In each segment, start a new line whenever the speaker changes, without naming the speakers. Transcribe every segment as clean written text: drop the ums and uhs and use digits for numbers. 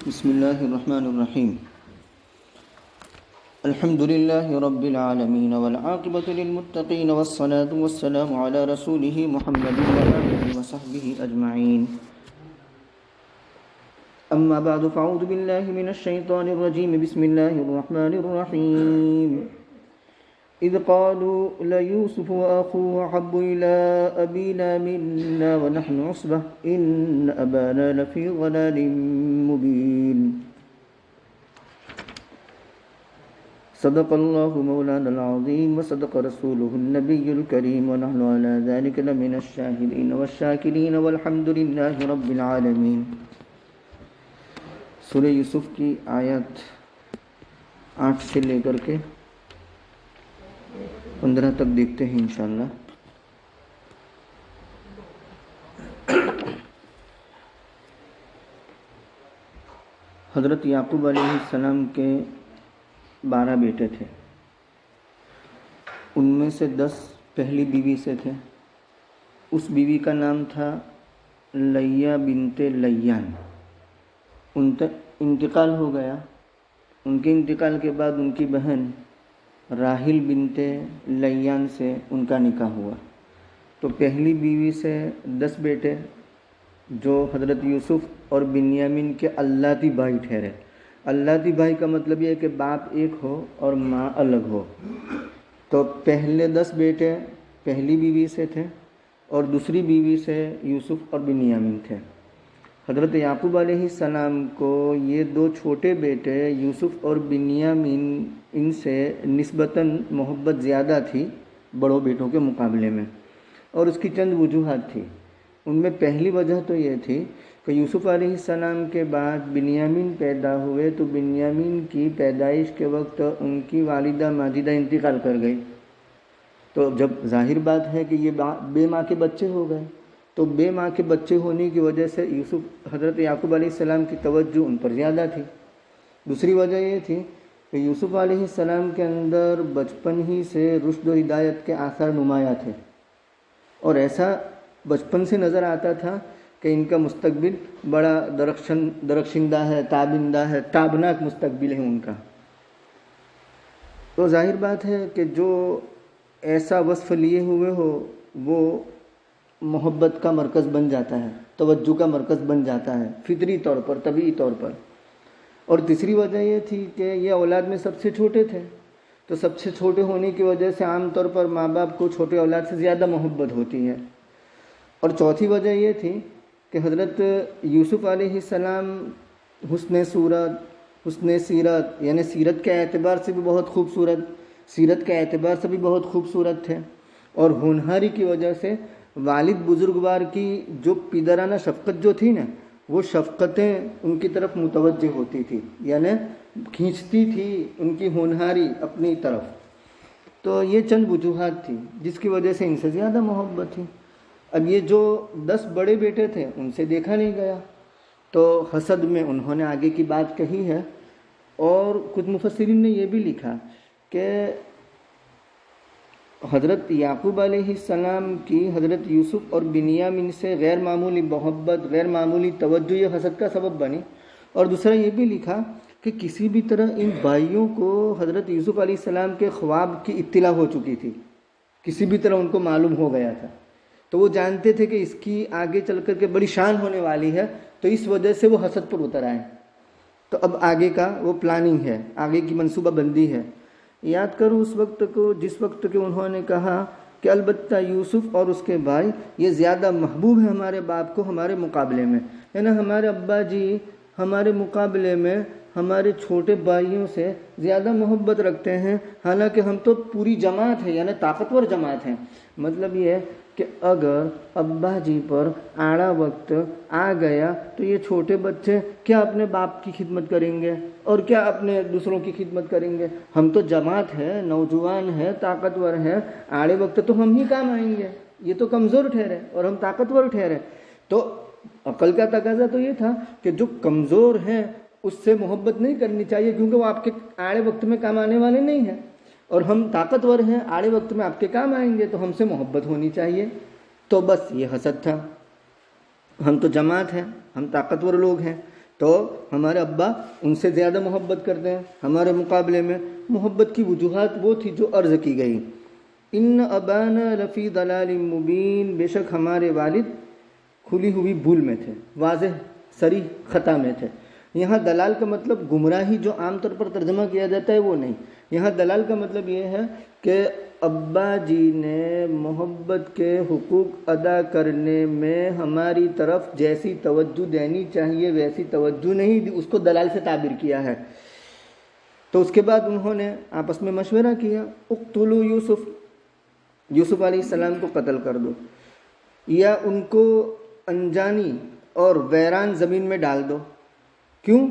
بسم الله الرحمن الرحيم. الحمد لله رب العالمين والعاقبة للمتقين والصلاة والسلام على رسوله محمد وآله وصحبه أجمعين. أما بعد فأعوذ بالله من الشيطان الرجيم. بسم الله الرحمن الرحيم. إذ قالوا ليوسف وأخوه أحب إلى أبينا منا ونحن عصبة إن أبانا لفي ضلال مبين. صدق الله مولانا العظيم وصدق رسوله النبي الكريم ونحن على ذلك لمن الشاهدين والشاكرين والحمد لله رب العالمين. سورہ یوسف کی آیات 8 سے لے کر کے 15 تک دیکھتے ہیں انشاءاللہ. حضرت یعقوب علیہ السلام کے 12 بیٹے تھے. ان میں سے 10 پہلی بیوی سے تھے. اس بیوی کا نام تھا لیہ بنت لیان. ان کا انتقال ہو گیا. ان کے انتقال کے بعد ان کی بہن راحل بنت لیان سے ان کا نکاح ہوا. تو پہلی بیوی سے 10 بیٹے جو حضرت یوسف اور بنیامین کے اللاتی بھائی ٹھہرے. اللاتی بھائی کا مطلب یہ ہے کہ باپ ایک ہو اور ماں الگ ہو. تو پہلے 10 بیٹے پہلی بیوی سے تھے اور دوسری بیوی سے یوسف اور بنیامین تھے. حضرت یعقوب علیہ السلام کو یہ 2 چھوٹے بیٹے یوسف اور بنیامین ان سے نسبتاً محبت زیادہ تھی بڑوں بیٹوں کے مقابلے میں. اور اس کی چند وجوہات تھی. ان میں پہلی وجہ تو یہ تھی کہ یوسف علیہ السلام کے بعد بنیامین پیدا ہوئے تو بنیامین کی پیدائش کے وقت ان کی والدہ ماجدہ انتقال کر گئی. تو جب ظاہر بات ہے کہ یہ بے ماں کے بچے ہو گئے تو بے ماں کے بچے ہونے کی وجہ سے حضرت یعقوب علیہ السلام کی توجہ ان پر زیادہ تھی. دوسری وجہ یہ تھی کہ یوسف علیہ السلام کے اندر بچپن ہی سے رشد و ہدایت کے آثار نمایاں تھے اور ایسا بچپن سے نظر آتا تھا کہ ان کا مستقبل بڑا درخشندہ ہے، تابندہ ہے، تابناک مستقبل ہے ان کا. تو ظاہر بات ہے کہ جو ایسا وصف لیے ہوئے ہو وہ محبت کا مرکز بن جاتا ہے، توجہ کا مرکز بن جاتا ہے فطری طور پر، طبعی طور پر. اور تیسری وجہ یہ تھی کہ یہ اولاد میں سب سے چھوٹے تھے. تو سب سے چھوٹے ہونے کی وجہ سے عام طور پر ماں باپ کو چھوٹے اولاد سے زیادہ محبت ہوتی ہے. اور چوتھی وجہ یہ تھی کہ حضرت یوسف علیہ السلام حسن صورت، حسن سیرت یعنی سیرت کے اعتبار سے بھی بہت خوبصورت، سیرت کے اعتبار سے بھی بہت خوبصورت تھے. اور ہونہاری کی وجہ سے والد بزرگوار کی جو پدرانہ شفقت جو تھی نا، وہ شفقتیں ان کی طرف متوجہ ہوتی تھی، یعنی کھینچتی تھی ان کی ہونہاری اپنی طرف. تو یہ چند وجوہات تھی جس کی وجہ سے ان سے زیادہ محبت تھی. اب یہ جو 10 بڑے بیٹے تھے ان سے دیکھا نہیں گیا تو حسد میں انہوں نے آگے کی بات کہی ہے. اور کچھ مفسرین نے یہ بھی لکھا کہ حضرت یعقوب علیہ السلام کی حضرت یوسف اور بنیامین سے غیر معمولی محبت، غیر معمولی توجہ یہ حسد کا سبب بنی. اور دوسرا یہ بھی لکھا کہ کسی بھی طرح ان بھائیوں کو حضرت یوسف علیہ السلام کے خواب کی اطلاع ہو چکی تھی، کسی بھی طرح ان کو معلوم ہو گیا تھا. تو وہ جانتے تھے کہ اس کی آگے چل کر کے بڑی شان ہونے والی ہے، تو اس وجہ سے وہ حسد پر اتر آئے. تو اب آگے کا وہ پلاننگ ہے، آگے کی منصوبہ بندی ہے. یاد کرو اس وقت کو جس وقت کہ انہوں نے کہا کہ البتہ یوسف اور اس کے بھائی یہ زیادہ محبوب ہے ہمارے باپ کو ہمارے مقابلے میں، یعنی ہمارے ابا جی ہمارے مقابلے میں ہمارے چھوٹے بھائیوں سے زیادہ محبت رکھتے ہیں، حالانکہ ہم تو پوری جماعت ہے، یعنی طاقتور جماعت ہیں. مطلب یہ ہے کہ اگر ابا جی پر آڑا وقت آ گیا تو یہ چھوٹے بچے کیا اپنے باپ کی خدمت کریں گے اور کیا اپنے دوسروں کی خدمت کریں گے؟ ہم تو جماعت ہے، نوجوان ہے، طاقتور ہے، آڑے وقت تو ہم ہی کام آئیں گے. یہ تو کمزور ٹھہرے اور ہم طاقتور ٹھہرے. تو عقل کا تقاضا تو یہ تھا کہ جو کمزور ہیں اس سے محبت نہیں کرنی چاہیے کیونکہ وہ آپ کے آڑے وقت میں کام آنے والے نہیں ہیں، اور ہم طاقتور ہیں، آڑے وقت میں آپ کے کام آئیں گے تو ہم سے محبت ہونی چاہیے. تو بس یہ حسد تھا. ہم تو جماعت ہیں، ہم طاقتور لوگ ہیں، تو ہمارے ابا ان سے زیادہ محبت کرتے ہیں ہمارے مقابلے میں. محبت کی وجوہات وہ تھی جو عرض کی گئی. ان ابانا لفی ضلال مبین، بے شک ہمارے والد کھلی ہوئی بھول میں تھے، واضح صریح خطا میں تھے. یہاں دلال کا مطلب گمراہی جو عام طور پر ترجمہ کیا جاتا ہے وہ نہیں. یہاں دلال کا مطلب یہ ہے کہ ابا جی نے محبت کے حقوق ادا کرنے میں ہماری طرف جیسی توجہ دینی چاہیے ویسی توجہ نہیں دی، اس کو دلال سے تعبیر کیا ہے. تو اس کے بعد انہوں نے آپس میں مشورہ کیا، اقتلوا یوسف، یوسف علیہ السلام کو قتل کر دو، یا ان کو انجانی اور ویران زمین میں ڈال دو. کیوں؟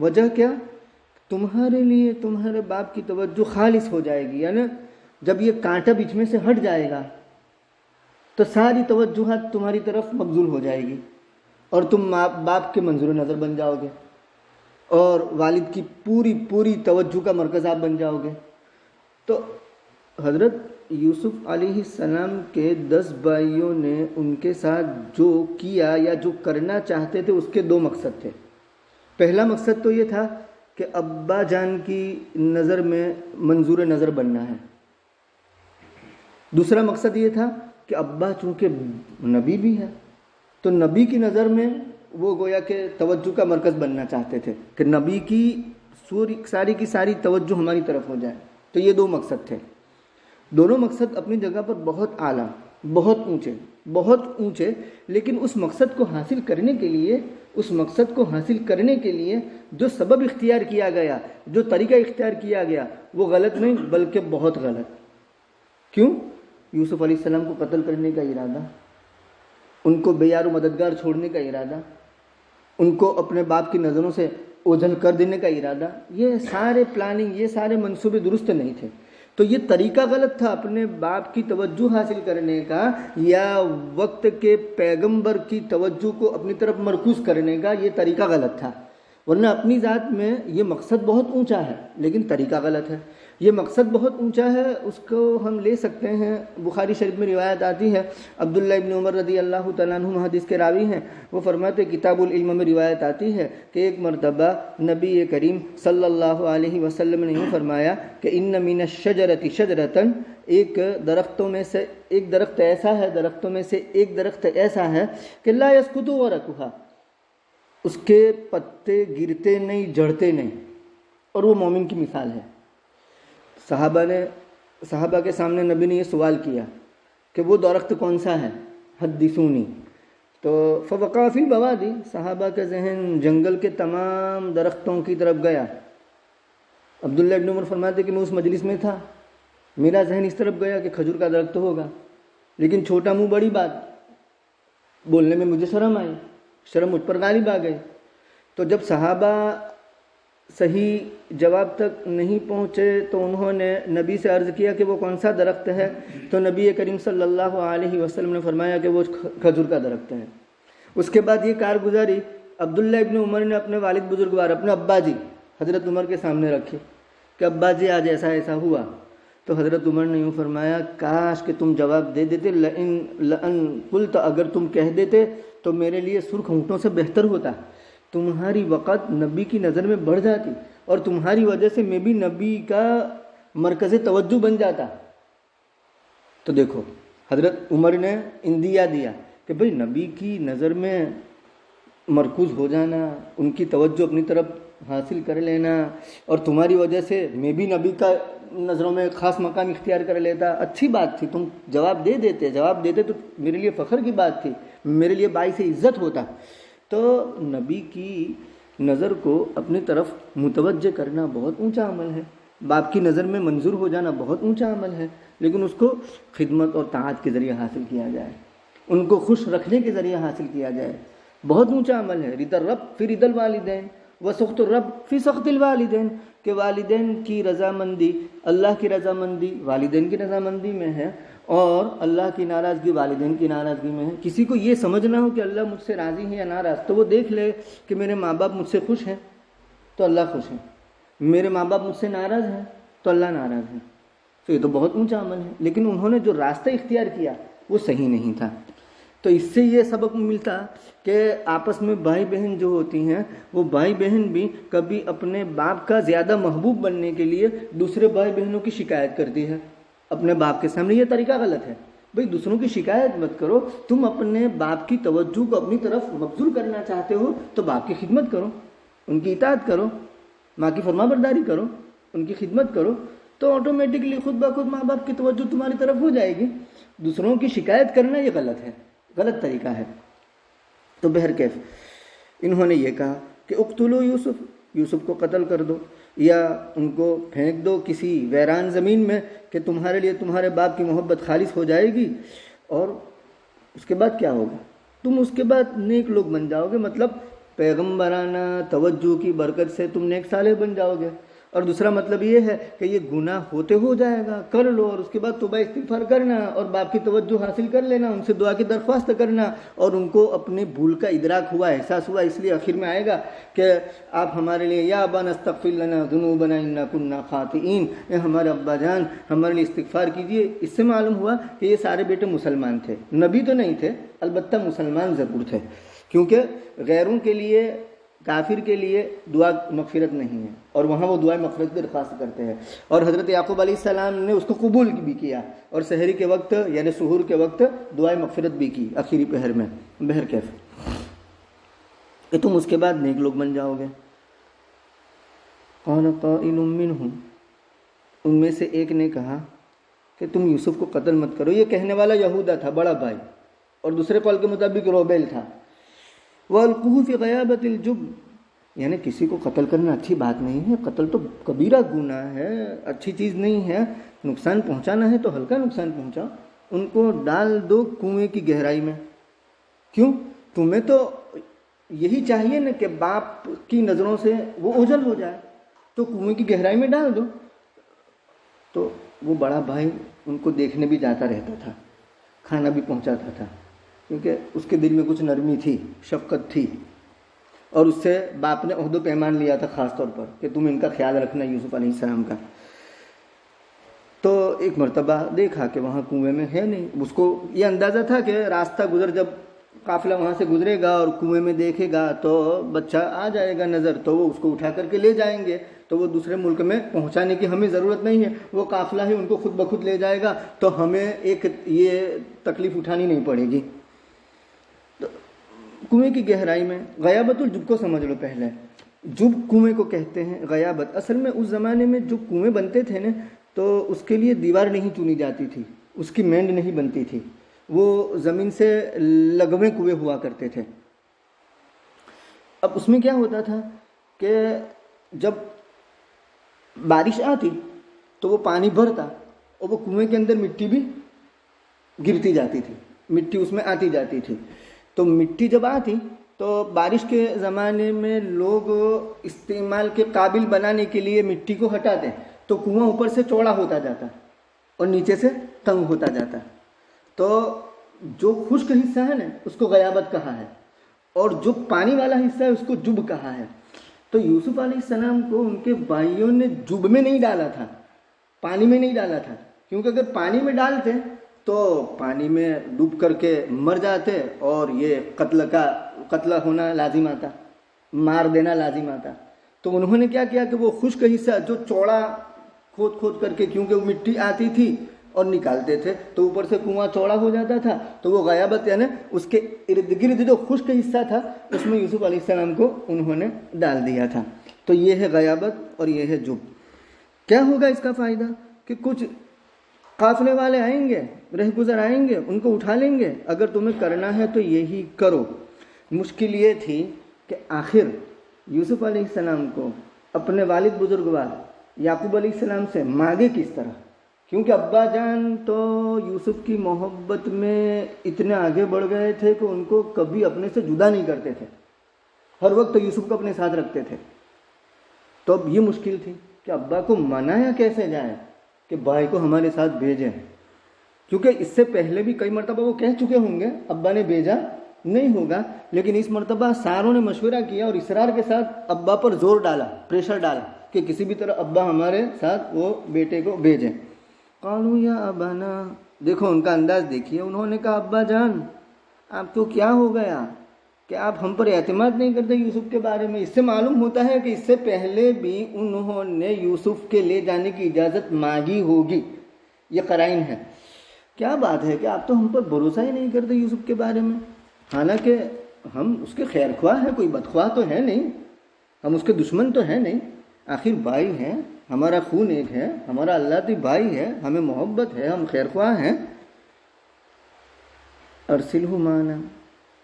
وجہ کیا؟ تمہارے لیے تمہارے باپ کی توجہ خالص ہو جائے گی، یعنی جب یہ کانٹا بیچ میں سے ہٹ جائے گا تو ساری توجہات تمہاری طرف مبذول ہو جائے گی اور تم باپ کے منظور نظر بن جاؤ گے اور والد کی پوری توجہ کا مرکز آپ بن جاؤ گے. تو حضرت یوسف علیہ السلام کے 10 بھائیوں نے ان کے ساتھ جو کیا یا جو کرنا چاہتے تھے اس کے 2 مقصد تھے. پہلا مقصد تو یہ تھا کہ ابا جان کی نظر میں منظور نظر بننا ہے. دوسرا مقصد یہ تھا کہ ابا چونکہ نبی بھی ہے تو نبی کی نظر میں وہ گویا کہ توجہ کا مرکز بننا چاہتے تھے کہ نبی کی ساری کی ساری توجہ ہماری طرف ہو جائے. تو یہ 2 مقصد تھے. دونوں مقصد اپنی جگہ پر بہت اعلیٰ، بہت اونچے، لیکن اس مقصد کو حاصل کرنے کے لیے جو سبب اختیار کیا گیا، جو طریقہ اختیار کیا گیا وہ غلط نہیں بلکہ بہت غلط. کیوں؟ یوسف علیہ السلام کو قتل کرنے کا ارادہ، ان کو بے یار و مددگار چھوڑنے کا ارادہ، ان کو اپنے باپ کی نظروں سے اوجھل کر دینے کا ارادہ، یہ سارے پلاننگ، یہ سارے منصوبے درست نہیں تھے. تو یہ طریقہ غلط تھا اپنے باپ کی توجہ حاصل کرنے کا یا وقت کے پیغمبر کی توجہ کو اپنی طرف مرکوز کرنے کا، یہ طریقہ غلط تھا. ورنہ اپنی ذات میں یہ مقصد بہت اونچا ہے لیکن طریقہ غلط ہے. یہ مقصد بہت اونچا ہے، اس کو ہم لے سکتے ہیں. بخاری شریف میں روایت آتی ہے، عبداللہ ابن عمر رضی اللہ تعالیٰ عنہ حدیث کے راوی ہیں، وہ فرماتے کتاب العلم میں روایت آتی ہے کہ ایک مرتبہ نبی کریم صلی اللہ علیہ وسلم نے یوں فرمایا کہ ان من الشجرۃ شجرۃ، ایک درختوں میں سے ایک درخت ایسا ہے کہ لا یسقط ورقها، اس کے پتے گرتے نہیں، جھڑتے نہیں، اور وہ مومن کی مثال ہے. صحابہ کے سامنے نبی نے یہ سوال کیا کہ وہ درخت کون سا ہے، حدثونی. تو فوقع فی البوادی، صحابہ کا ذہن جنگل کے تمام درختوں کی طرف گیا. عبداللہ ابن عمر فرماتے کہ میں اس مجلس میں تھا، میرا ذہن اس طرف گیا کہ کھجور کا درخت ہوگا، لیکن چھوٹا منہ بڑی بات، بولنے میں مجھے شرم مجھ پر غالب آ گئی. تو جب صحابہ صحیح جواب تک نہیں پہنچے تو انہوں نے نبی سے عرض کیا کہ وہ کون سا درخت ہے. تو نبی کریم صلی اللہ علیہ وسلم نے فرمایا کہ وہ کھجور کا درخت ہے. اس کے بعد یہ کارگزاری عبداللہ ابن عمر نے اپنے والد بزرگوار، اپنے ابا جی حضرت عمر کے سامنے رکھی کہ ابا جی آج ایسا ہوا. تو حضرت عمر نے یوں فرمایا کاش کہ تم جواب دے دیتے، لئن قلت، اگر تم کہہ دیتے تو میرے لیے سرخ اونٹوں سے بہتر ہوتا. تمہاری وقت نبی کی نظر میں بڑھ جاتی اور تمہاری وجہ سے میں بھی نبی کا مرکز توجہ بن جاتا. تو دیکھو حضرت عمر نے اندیا دیا کہ بھئی نبی کی نظر میں مرکوز ہو جانا، ان کی توجہ اپنی طرف حاصل کر لینا، اور تمہاری وجہ سے میں بھی نبی کا نظروں میں خاص مقام اختیار کر لیتا. اچھی بات تھی، تم جواب دیتے تو میرے لیے فخر کی بات تھی، میرے لیے باعث عزت ہوتا. تو نبی کی نظر کو اپنی طرف متوجہ کرنا بہت اونچا عمل ہے، باپ کی نظر میں منظور ہو جانا بہت اونچا عمل ہے، لیکن اس کو خدمت اور طاعت کے ذریعے حاصل کیا جائے، ان کو خوش رکھنے کے ذریعے حاصل کیا جائے، بہت اونچا عمل ہے. رضا الرب فی رضا الوالدین وسخط الرب فی سخط الوالدین، کہ والدین کی رضامندی، اللہ کی رضامندی والدین کی رضامندی میں ہے اور اللہ کی ناراضگی والدین کی ناراضگی میں ہے. کسی کو یہ سمجھنا ہو کہ اللہ مجھ سے راضی ہے یا ناراض، تو وہ دیکھ لے کہ میرے ماں باپ مجھ سے خوش ہیں تو اللہ خوش ہے، میرے ماں باپ مجھ سے ناراض ہیں تو اللہ ناراض ہے. تو یہ تو بہت اونچا عمل ہے، لیکن انہوں نے جو راستہ اختیار کیا وہ صحیح نہیں تھا. تو اس سے یہ سبق ملتا کہ آپس میں بھائی بہن جو ہوتی ہیں وہ بھائی بہن بھی کبھی اپنے باپ کا زیادہ محبوب بننے کے لیے دوسرے بھائی بہنوں کی شکایت کرتی ہے اپنے باپ کے سامنے. یہ طریقہ غلط ہے بھئی. دوسروں کی شکایت مت کرو. تم اپنے باپ کی توجہ کو اپنی طرف مبذول کرنا چاہتے ہو تو باپ کی خدمت کرو, ان کی اطاعت کرو, ماں کی فرما برداری کرو, ان کی خدمت کرو, تو آٹومیٹکلی خود بخود ماں باپ کی توجہ تمہاری طرف ہو جائے گی. دوسروں کی شکایت کرنا یہ غلط ہے, غلط طریقہ ہے. تو بہرکیف انہوں نے یہ کہا کہ اقتلوا یوسف, یوسف کو قتل کر دو یا ان کو پھینک دو کسی ویران زمین میں کہ تمہارے لیے تمہارے باپ کی محبت خالص ہو جائے گی. اور اس کے بعد کیا ہوگا؟ تم اس کے بعد نیک لوگ بن جاؤ گے. مطلب پیغمبرانہ توجہ کی برکت سے تم نیک صالح بن جاؤ گے. اور دوسرا مطلب یہ ہے کہ یہ گناہ ہوتے ہو جائے گا, کر لو, اور اس کے بعد توبہ استغفار کرنا اور باپ کی توجہ حاصل کر لینا, ان سے دعا کی درخواست کرنا, اور ان کو اپنی بھول کا ادراک ہوا, احساس ہوا, اس لیے آخر میں آئے گا کہ آپ ہمارے لیے یا ابانا استغفر لنا ذنوبنا انا کنا خاطئین, اے ہمارے ابا جان ہمارے لیے استغفار کیجیے. اس سے معلوم ہوا کہ یہ سارے بیٹے مسلمان تھے, نبی تو نہیں تھے, البتہ مسلمان ضرور تھے, کیونکہ غیروں کے لیے, کافر کے لیے دعا مغفرت نہیں ہے, اور وہاں وہ دعائیں مغفرت کی درخواست کرتے ہیں. اور حضرت یعقوب علیہ السلام نے اس کو قبول بھی کیا, اور سحری کے وقت یعنی سحور کے وقت دعائیں مغفرت بھی کی آخری پہر میں. بہرکیف کہ تم اس کے بعد نیک لوگ بن جاؤ گے. قال قائل منہم, ان میں سے ایک نے کہا کہ تم یوسف کو قتل مت کرو. یہ کہنے والا یہودا تھا, بڑا بھائی, اور دوسرے قول کے مطابق روبیل تھا. وَالْقُوهُ فِي غَيَابَةِ الْجُبِّ, یعنی کسی کو قتل کرنا اچھی بات نہیں ہے. قتل تو کبیرہ گناہ ہے, اچھی چیز نہیں ہے. نقصان پہنچانا ہے تو ہلکا نقصان پہنچاؤ. ان کو ڈال دو کنویں کی گہرائی میں. کیوں؟ تمہیں تو یہی چاہیے نا کہ باپ کی نظروں سے وہ اوجھل ہو جائے, تو کنویں کی گہرائی میں ڈال دو. تو وہ بڑا بھائی ان کو دیکھنے بھی جاتا رہتا تھا, کھانا بھی پہنچاتا تھا, کیونکہ اس کے دل میں کچھ نرمی تھی, شفقت تھی, اور اس سے باپ نے عہد و پیمان لیا تھا خاص طور پر کہ تم ان کا خیال رکھنا یوسف علیہ السلام کا. تو ایک مرتبہ دیکھا کہ وہاں کنویں میں ہے نہیں. اس کو یہ اندازہ تھا کہ راستہ گزر, جب قافلہ وہاں سے گزرے گا اور کنویں میں دیکھے گا تو بچہ آ جائے گا نظر, تو وہ اس کو اٹھا کر کے لے جائیں گے. تو وہ دوسرے ملک میں پہنچانے کی ہمیں ضرورت نہیں ہے, وہ قافلہ ہی ان کو خود بخود لے جائے گا, تو ہمیں ایک یہ تکلیف اٹھانی نہیں پڑے گی. کنویں کی گہرائی میں, غیابت الجب کو سمجھ لو پہلے. جب کنویں کو کہتے ہیں, غیابت اصل میں اس زمانے میں جو کنویں بنتے تھے نا, تو اس کے لیے دیوار نہیں چنی جاتی تھی, اس کی مینڈ نہیں بنتی تھی, وہ زمین سے لگوے کنویں ہوا کرتے تھے. اب اس میں کیا ہوتا تھا کہ جب بارش آتی تو وہ پانی بھرتا, اور وہ کنویں کے اندر مٹی بھی گرتی جاتی تھی, مٹی اس میں آتی جاتی تھی. تو مٹی جب آتی تو بارش کے زمانے میں لوگ استعمال کے قابل بنانے کے لیے مٹی کو ہٹاتے, تو کنواں اوپر سے چوڑا ہوتا جاتا اور نیچے سے تنگ ہوتا جاتا. تو جو خشک حصہ ہے نا اس کو غیابت کہا ہے, اور جو پانی والا حصہ ہے اس کو جب کہا ہے. تو یوسف علیہ السلام کو ان کے بھائیوں نے جب میں نہیں ڈالا تھا, پانی میں نہیں ڈالا تھا, کیونکہ اگر پانی میں ڈالتے تو پانی میں ڈوب کر کے مر جاتے, اور یہ قتل ہونا لازم آتا, مار دینا لازم آتا. تو انہوں نے کیا کیا کہ وہ خشک حصہ جو چوڑا کھود کر کے, کیونکہ وہ مٹی آتی تھی اور نکالتے تھے تو اوپر سے کنواں چوڑا ہو جاتا تھا, تو وہ غیابت یعنی اس کے ارد گرد جو خشک حصہ تھا اس میں یوسف علیہ السلام کو انہوں نے ڈال دیا تھا. تو یہ ہے غیابت اور یہ ہے جب. کیا ہوگا اس کا فائدہ کہ کچھ قافلے والے آئیں گے, رہ گزر آئیں گے, ان کو اٹھا لیں گے. اگر تمہیں کرنا ہے تو یہی کرو. مشکل یہ تھی کہ آخر یوسف علیہ السلام کو اپنے والد بزرگوار یعقوب علیہ السلام سے مانگے کس طرح, کیونکہ ابا جان تو یوسف کی محبت میں اتنے آگے بڑھ گئے تھے کہ ان کو کبھی اپنے سے جدا نہیں کرتے تھے, ہر وقت یوسف کو اپنے ساتھ رکھتے تھے. تو اب یہ مشکل تھی کہ ابا کو منایا کیسے جائے کہ بھائی کو ہمارے ساتھ بھیجیں, کیونکہ اس سے پہلے بھی کئی مرتبہ وہ کہہ چکے ہوں گے ابا نے بھیجا نہیں ہوگا, لیکن اس مرتبہ ساروں نے مشورہ کیا اور اصرار کے ساتھ ابا پر زور ڈالا, پریشر ڈالا کہ کسی بھی طرح ابا ہمارے ساتھ وہ بیٹے کو بھیجیں. قالوا یا ابانا, دیکھو ان کا انداز دیکھیے, انہوں نے کہا ابا جان آپ کو کیا ہو گیا کہ آپ ہم پر اعتماد نہیں کرتے یوسف کے بارے میں؟ اس سے معلوم ہوتا ہے کہ اس سے پہلے بھی انہوں نے یوسف کے لے جانے کی اجازت مانگی ہوگی، یہ قرائن ہے۔ کیا بات ہے کہ آپ تو ہم پر بھروسہ ہی نہیں کرتے یوسف کے بارے میں، حالانکہ ہم اس کے خیر خواہ ہیں، کوئی بدخواہ تو ہے نہیں، ہم اس کے دشمن تو ہیں نہیں، آخر بھائی ہیں، ہمارا خون ایک ہے، ہمارا اللہ کی بھائی ہے، ہمیں محبت ہے، ہم خیر خواہ ہیں۔ ارسلہ معنا،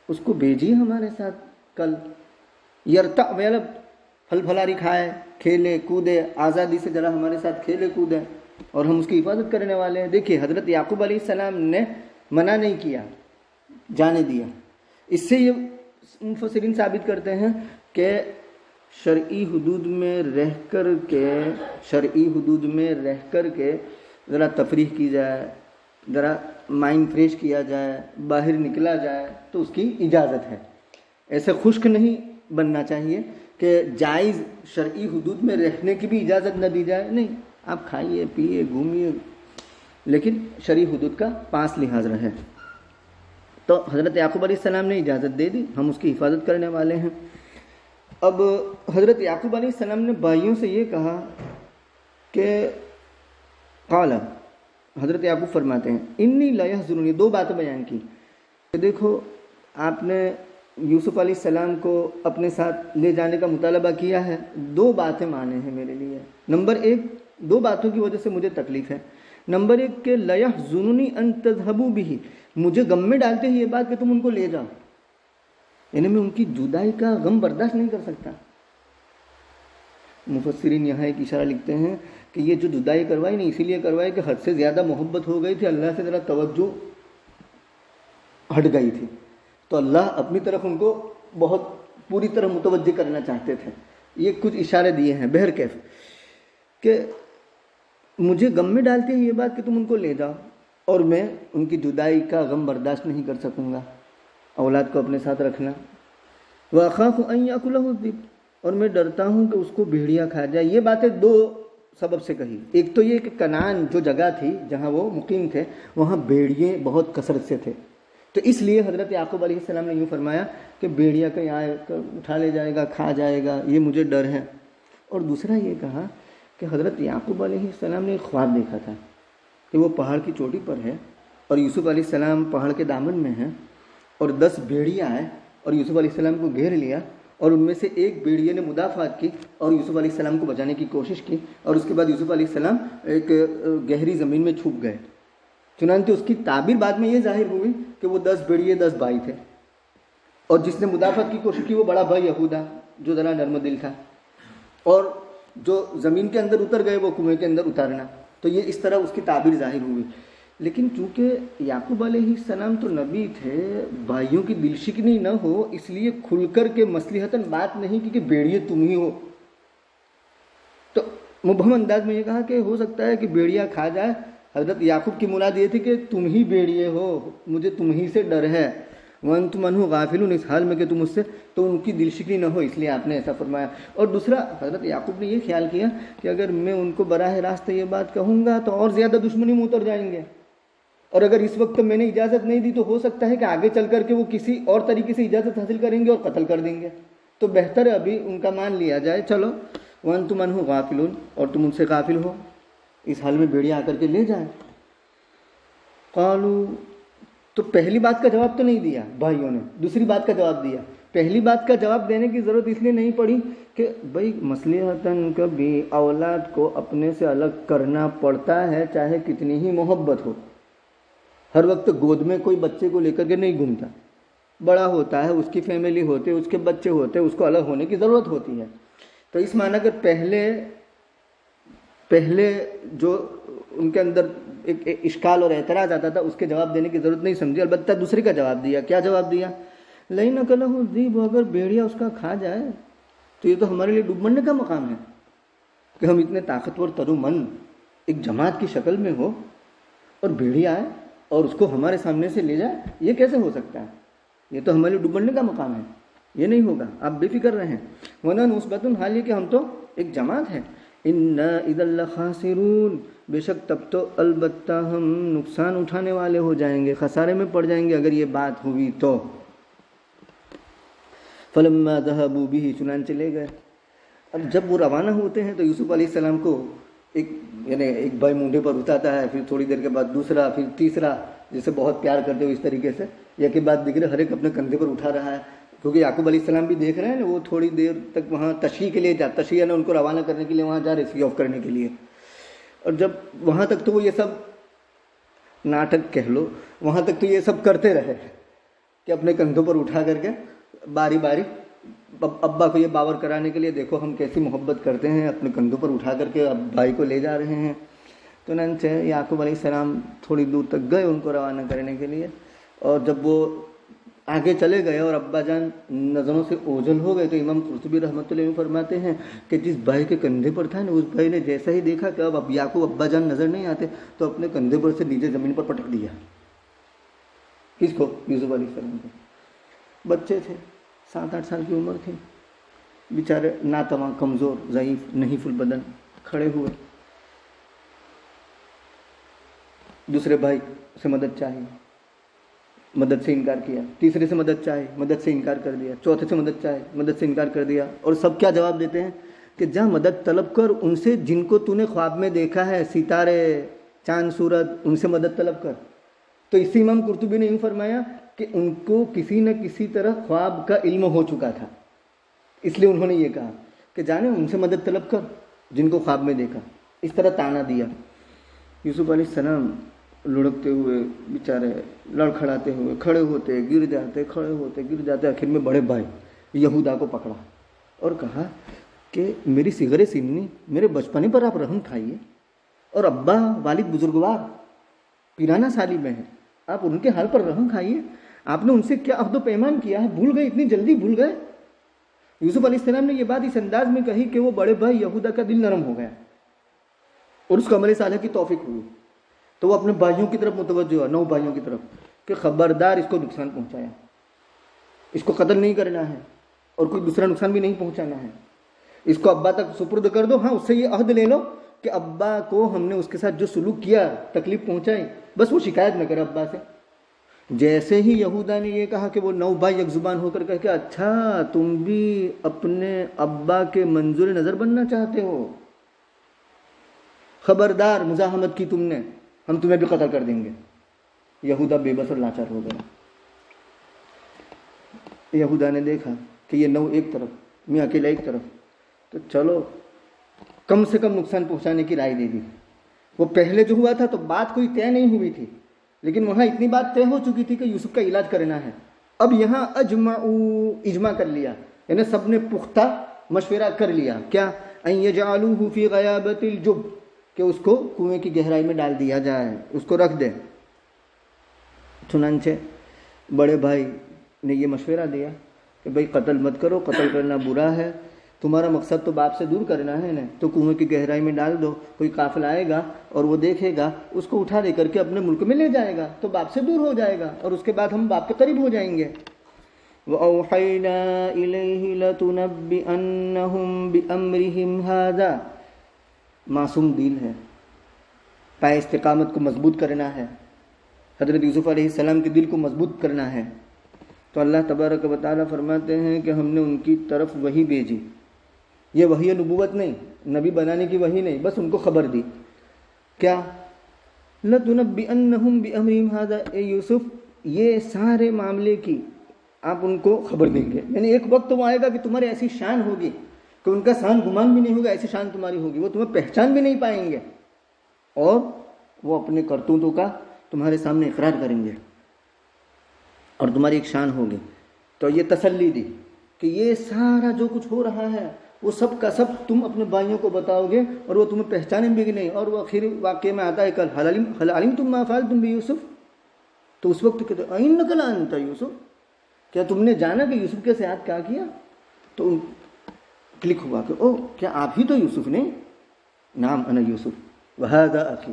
اس کو بھیجیے ہمارے ساتھ کل، یرتع مطلب پھل پھلاری کھائے، کھیلے کودے، آزادی سے ذرا ہمارے ساتھ کھیلے کودے، اور ہم اس کی حفاظت کرنے والے ہیں۔ دیکھیے حضرت یعقوب علیہ السلام نے منع نہیں کیا، جانے دیا۔ اس سے یہ مفسرین ثابت کرتے ہیں کہ شرعی حدود میں رہ کر کے ذرا تفریح کی جائے، ذرا مائنڈ فریش کیا جائے، باہر نکلا جائے تو اس کی اجازت ہے۔ ایسے خشک نہیں بننا چاہیے کہ جائز شرعی حدود میں رہنے کی بھی اجازت نہ دی جائے، نہیں، آپ کھائیے پیئے گھومیے، لیکن شرعی حدود کا پاس لحاظ رہے۔ تو حضرت یعقوب علیہ السلام نے اجازت دے دی، ہم اس کی حفاظت کرنے والے ہیں۔ اب حضرت یعقوب علیہ السلام نے بھائیوں سے یہ کہا کہ قال، حضرت یعقوب فرماتے ہیں انی لا یحزننی، دو باتیں بیان کی کہ دیکھو آپ نے یوسف علیہ السلام کو اپنے ساتھ لے جانے کا مطالبہ کیا ہے، دو باتیں مانے ہیں میرے لیے۔ نمبر ایک، دو باتوں کی وجہ سے مجھے تکلیف ہے۔ نمبر ایک کہ لا یحزننی ان تذهبوا به، مجھے غم میں ڈالتے ہیں یہ بات کہ تم ان کو لے جاؤ، یعنی میں ان کی جدائی کا غم برداشت نہیں کر سکتا۔ مفسرین یہاں ایک اشارہ لکھتے ہیں کہ یہ جو جدائی کروائی نہیں اسی لیے کروائی کہ حد سے زیادہ محبت ہو گئی تھی، اللہ سے ذرا توجہ ہٹ گئی تھی، تو اللہ اپنی طرف ان کو بہت پوری طرح متوجہ کرنا چاہتے تھے۔ یہ کچھ اشارے دیے ہیں بہرکیف کہ مجھے غم میں ڈالتے ہیں یہ بات کہ تم ان کو لے جاؤ، اور میں ان کی جدائی کا غم برداشت نہیں کر سکوں گا، اولاد کو اپنے ساتھ رکھنا۔ وَأَخَافُ أَن يَأْكُلَهُ الذِّئْبُ، اور میں ڈرتا ہوں کہ اس کو بھیڑیا کھا جائے۔ یہ باتیں دو سبب سے کہی۔ ایک تو یہ کہ کنعان جو جگہ تھی جہاں وہ مقیم تھے وہاں بھیڑیے بہت کثرت سے تھے، تو اس لیے حضرت یعقوب علیہ السلام نے یوں فرمایا کہ بھیڑیا کہیں آئے اٹھا لے جائے گا، کھا جائے گا، یہ مجھے ڈر ہے۔ اور دوسرا یہ کہا کہ حضرت یعقوب علیہ السلام نے ایک خواب دیکھا تھا کہ وہ پہاڑ کی چوٹی پر ہے اور یوسف علیہ السلام پہاڑ کے دامن میں ہیں، اور 10 بھیڑیا آئے اور یوسف علیہ السلام کو گھیر لیا، اور ان میں سے ایک بھیڑیے نے مدافعت کی اور یوسف علیہ السلام کو بچانے کی کوشش کی، اور اس کے بعد یوسف علیہ السلام ایک گہری زمین میں چھپ گئے۔ چنانچہ اس کی تعبیر بعد میں یہ ظاہر ہوئی کہ وہ 10 بھیڑیے 10 بھائی تھے، اور جس نے مدافعت کی کوشش کی وہ بڑا بھائی یہودا جو ذرا نرم دل تھا، اور جو زمین کے اندر اتر گئے وہ کنویں کے اندر اتارنا۔ تو یہ اس طرح اس کی تعبیر ظاہر ہوئی۔ لیکن چونکہ یعقوب علیہ السلام تو نبی تھے، بھائیوں کی دل شکنی نہ ہو اس لیے کھل کر کے مصلحتاً بات نہیں کی کہ بھیڑیے تم ہی ہو، تو مبہم انداز میں یہ کہا کہ ہو سکتا ہے کہ بھیڑیا کھا جائے۔ حضرت یعقوب کی مراد یہ تھی کہ تم ہی بھیڑیے ہو، مجھے تم ہی سے ڈر ہے، وَأَنْتُمْ عَنْهُ غَافِلُونَ، اس حال میں کہ تم اس سے، تو ان کی دل شکنی نہ ہو اس لیے آپ نے ایسا فرمایا۔ اور دوسرا حضرت یعقوب نے یہ خیال کیا کہ اگر میں ان کو براہ راست یہ بات کہوں گا تو اور زیادہ دشمنی میں اتر جائیں گے، اور اگر اس وقت میں نے اجازت نہیں دی تو ہو سکتا ہے کہ آگے چل کر کے وہ کسی اور طریقے سے اجازت حاصل کریں گے اور قتل کر دیں گے، تو بہتر ہے ابھی ان کا مان لیا جائے، چلو وَأَنْتُمْ عَنْهُ غَافِلُونَ، اور تم ان سے غافل ہو، اس حال میں بھیڑیا آ کر کے لے جائیں۔ قالوا، تو پہلی بات کا جواب تو نہیں دیا بھائیوں نے، دوسری بات کا جواب دیا۔ پہلی بات کا جواب دینے کی ضرورت اس لیے نہیں پڑی کہ بھائی مصلحتاً کبھی اولاد کو اپنے سے الگ کرنا پڑتا ہے چاہے کتنی ہی محبت ہو۔ ہر وقت گود میں کوئی بچے کو لے کر کے نہیں گھومتا، بڑا ہوتا ہے، اس کی فیملی ہوتے، اس کے بچے ہوتے، اس کو الگ ہونے کی ضرورت ہوتی ہے۔ تو اس معنی کہ پہلے جو ان کے اندر ایک اشکال اور اعتراض آتا تھا اس کے جواب دینے کی ضرورت نہیں سمجھی، البتہ دوسرے کا جواب دیا۔ کیا جواب دیا؟ لَئِنْ أَكَلَهُ الذِّئْبُ، اگر بھیڑیا اس کا کھا جائے تو یہ تو ہمارے لیے ڈوب مرنے کا مقام ہے کہ ہم اتنے طاقتور ترومن ایک جماعت کی شکل میں ہو اور بھیڑیا آئے اور اس کو ہمارے سامنے سے لے جائے، یہ کیسے ہو سکتا ہے؟ یہ تو ہمارے لیے ڈوب مرنے کا مقام ہے، یہ نہیں ہوگا، آپ بے فکر رہیں۔ وَنَحْنُ عُصْبَةٌ، حال یہ کہ ہم تو ایک جماعت ہے۔ إِنَّا إِذًا لَخَاسِرُونَ، بے شک تب تو البتہ ہم نقصان اٹھانے والے ہو جائیں گے، خسارے میں پڑ جائیں گے اگر یہ بات ہوئی تو۔ فلما ذهبوا به، چنانچہ لے گئے۔ اب جب وہ روانہ ہوتے ہیں تو یوسف علیہ السلام کو ایک بھائی مونڈے پر اٹھاتا ہے، پھر تھوڑی دیر کے بعد دوسرا، پھر تیسرا، جسے بہت پیار کرتے ہو اس طریقے سے یا کے بعد دیگر ہر ایک اپنے کندھے پر اٹھا رہا ہے، کیونکہ یعقوب علیہ السلام بھی دیکھ رہے ہیں نا، وہ تھوڑی دیر تک وہاں تشیع کے لیے تشیع ان کو روانہ کرنے کے لیے وہاں جا رہے، سی آف کرنے کے لیے۔ اور جب وہاں تک تو وہ یہ سب ناٹک کہہ لو، وہاں تک تو یہ سب کرتے رہے کہ اپنے کندھوں پر اٹھا کر کے باری باری ابا کو یہ باور کرانے کے لیے، دیکھو ہم کیسی محبت کرتے ہیں، اپنے کندھوں پر اٹھا کر کے اب بھائی کو لے جا رہے ہیں۔ تو چنانچہ یعقوب علیہ السلام تھوڑی دور تک گئے ان کو روانہ کرنے کے لیے، اور جب وہ آگے چلے گئے اور ابا جان نظروں سے اوجھل ہو گئے تو امام قرطبی رحمۃ اللہ علیہ فرماتے ہیں کہ جس بھائی کے کندھے پر تھا نا، اس بھائی نے جیسا ہی دیکھا کہ اب یعقوب ابا جان نظر نہیں آتے تو اپنے کندھے پر سے نیچے زمین پر پٹک دیا۔ کس کو؟ یوسف علیہ السلام کو۔ بچے تھے، 7-8 سال کی عمر تھی، بیچارے ناتواں، کمزور، ضعیف، نحیف البدن، کھڑے ہوئے۔ دوسرے بھائی سے مدد چاہی، مدد سے انکار کیا، تیسرے سے مدد چاہی، مدد سے انکار کر دیا، چوتھے سے مدد چاہی، مدد سے انکار کر دیا، اور سب کیا جواب دیتے ہیں کہ جا مدد طلب کر ان سے جن کو تو نے خواب میں دیکھا ہے، ستارے، چاند، سورج، ان سے مدد طلب کر۔ تو اسی امام قرطبی نے یوں فرمایا کہ ان کو کسی نہ کسی طرح خواب کا علم ہو چکا تھا، اس لیے انہوں نے یہ کہا کہ جانے ان سے مدد طلب کر جن کو خواب میں دیکھا، اس طرح تانا دیا۔ یوسف علیہ السلام لڑکتے ہوئے بیچارے، لڑکھڑاتے ہوئے، کھڑے ہوتے گر جاتے، کھڑے ہوتے گر جاتے، آخر میں بڑے بھائی یہودا کو پکڑا اور کہا کہ میری صغر سنی، میرے بچپنے پر آپ رحم کھائیے، اور ابا والد بزرگوار پیرانہ سالی میں ہیں، آپ ان کے حال پر رحم کھائیے۔ آپ نے ان سے کیا عہد و پیمان کیا ہے، بھول گئے، اتنی جلدی بھول گئے؟ یوسف علیہ السلام نے یہ بات اس انداز میں کہی کہ وہ بڑے بھائی یہودا کا دل نرم ہو گیا اور اس کو عمل صالح کی توفیق ہوئی، تو وہ اپنے بھائیوں کی طرف متوجہ ہوا، 9 بھائیوں کی طرف، کہ خبردار اس کو نقصان پہنچایا، اس کو قتل نہیں کرنا ہے اور کوئی دوسرا نقصان بھی نہیں پہنچانا ہے، اس کو ابا تک سپرد کر دو، ہاں اس سے یہ عہد لے لو کہ ابا کو ہم نے اس کے ساتھ جو سلوک کیا، تکلیف پہنچائی، بس وہ شکایت نہ کرے ابا سے۔ جیسے ہی یہودا نے یہ کہا کہ وہ 9 بھائی یک زبان ہو کر کہا کہ اچھا تم بھی اپنے ابا کے منظور نظر بننا چاہتے ہو، خبردار مزاحمت کی تم نے، ہم تمہیں بھی قتل کر دیں گے۔ یہودا بے بس اور لاچار ہو گیا۔ یہودا نے دیکھا کہ یہ 9 ایک طرف، میں اکیلا ایک طرف، تو چلو کم سے کم نقصان پہنچانے کی رائے دے دی۔ وہ پہلے جو ہوا تھا تو بات کوئی طے نہیں ہوئی تھی، لیکن وہاں اتنی بات طے ہو چکی تھی کہ یوسف کا علاج کرنا ہے۔ اب یہاں اجماع کر لیا، یعنی سب نے پختہ مشورہ کر لیا، کیا ان یجعلوہ فی غیابۃ الجب، کہ اس کو کنویں کی گہرائی میں ڈال دیا جائے، اس کو رکھ دیں۔ چنانچہ بڑے بھائی نے یہ مشورہ دیا کہ بھئی قتل مت کرو، قتل کرنا برا ہے، تمہارا مقصد تو باپ سے دور کرنا ہے نا، تو کنویں کی گہرائی میں ڈال دو، کوئی قافلہ آئے گا اور وہ دیکھے گا، اس کو اٹھا لے کر کے اپنے ملک میں لے جائے گا، تو باپ سے دور ہو جائے گا اور اس کے بعد ہم باپ کے قریب ہو جائیں گے۔ وَأَوْحَيْنَا إِلَيْهِ لَتُنَبِّئَنَّهُمْ بِأَمْرِهِمْ هَذَا، معصوم دل ہے، پائے استقامت کو مضبوط کرنا ہے، حضرت یوسف علیہ السلام کے دل کو مضبوط کرنا ہے۔ تو اللہ تبارک و تعالیٰ فرماتے ہیں کہ ہم نے ان کی طرف وحی بھیجی، یہ وحی نبوت نہیں، نبی بنانے کی وحی نہیں، بس ان کو خبر دی، کیا لَتُنَبِّئَنَّهُمْ بِأَمْرِهِمْ هَذَا، اے یوسف یہ سارے معاملے کی آپ ان کو خبر دیں گے، یعنی ایک وقت وہ آئے گا کہ تمہاری ایسی شان ہوگی کہ ان کا سان گمان بھی نہیں ہوگا، ایسی شان تمہاری ہوگی، وہ تمہیں پہچان بھی نہیں پائیں گے، اور وہ اپنے کرتوتوں کا تمہارے سامنے اقرار کریں گے اور تمہاری ایک شان ہوگی۔ تو یہ تسلی دی کہ یہ سارا جو کچھ ہو رہا ہے وہ سب کا سب تم اپنے بھائیوں کو بتاؤ گے اور وہ تمہیں پہچانیں بھی نہیں۔ اور وہ آخری واقعے میں آتا ہے کل هل علمتم ما فعلتم بيوسف، تو اس وقت کہتے ہیں انک لانت یوسف، کیا تم نے جانا کہ یوسف کے ساتھ کیا کیا؟ تو کلک ہوا کہ او کیا آپ ہی تو یوسف نے؟ نعم انا یوسف وہذا اخی،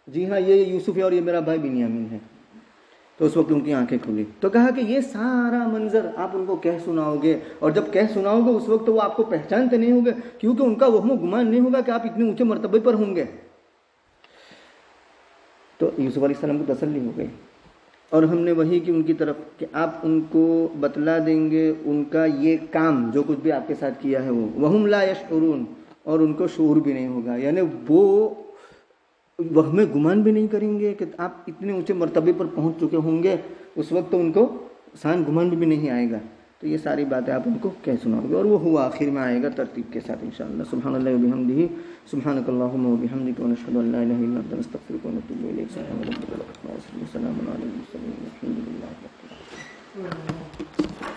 جی ہاں یہ یوسف ہے اور یہ میرا بھائی بنیامین ہے۔ تو اس وقت ان کی آنکھیں کھلی، تو کہا کہ یہ سارا منظر آپ ان کو کہہ سناؤ گے، اور جب کہہ سناؤ گے اس وقت وہ آپ کو پہچانتے نہیں ہوں گے، کیونکہ ان کا وہم و گمان نہیں ہوگا کہ آپ اتنے اونچے مرتبے پر ہوں گے۔ تو یوسف علیہ السلام کو تسلی ہو گئی، اور ہم نے وہی کی ان کی طرف کہ آپ ان کو بتلا دیں گے ان کا یہ کام جو کچھ بھی آپ کے ساتھ کیا ہے وہ وہم لا یشعرون، اور ان کو شعور بھی نہیں ہوگا، یعنی وہ وہم گمان بھی نہیں کریں گے کہ آپ اتنے اونچے مرتبے پر پہنچ چکے ہوں گے، اس وقت تو ان کو آسان گمان بھی نہیں آئے گا۔ تو یہ ساری باتیں آپ ان کو کہہ سناؤ گے، اور وہ ہوا آخر میں آئے گا ترتیب کے ساتھ انشاءاللہ۔ سبحان اللہ وبحمدہ، سبحانک اللہم وبحمدک، ونشہد ان لا الہ الا انت، نستغفرک ونتوب الیک۔ سبحان ربک رب العزۃ عما یصفون، وسلام علی المرسلین، والحمد للہ رب العالمین۔